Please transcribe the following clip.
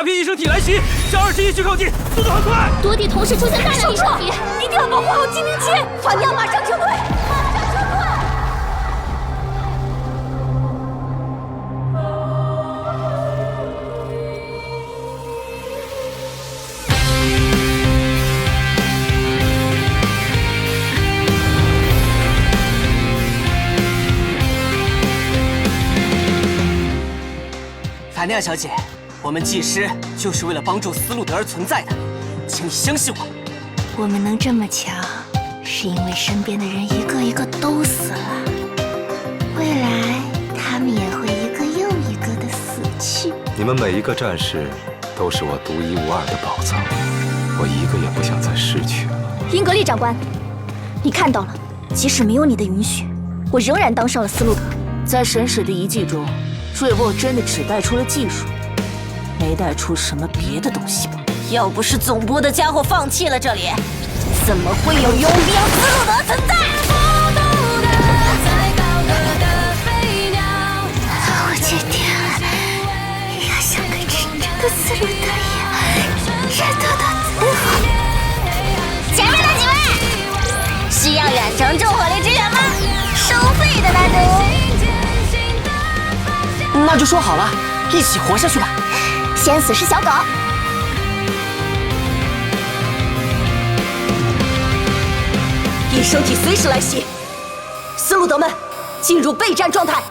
大批异生体来袭，向21区靠近，速度很快。多地同时出现大量异生体，一定要保护好精灵旗！反要马上撤退！法尼亚小姐，我们祭师就是为了帮助斯路德而存在的，请你相信我。我们能这么强，是因为身边的人一个一个都死了，未来他们也会一个又一个的死去。你们每一个战士都是我独一无二的宝藏，我一个也不想再失去了。英格丽长官，你看到了，即使没有你的允许，我仍然当上了斯路德。在神使的遗迹中，瑞沃真的只带出了技术，没带出什么别的东西吧？要不是总部的家伙放弃了这里，怎么会有佣兵斯路德存在？我决定了，要像个真正的斯路德一样，战斗到最后。前面的几位，需要远程重火力支援吗？收费的那种。那就说好了，一起活下去吧。先死是小狗。异生体随时来袭，斯路德们进入备战状态。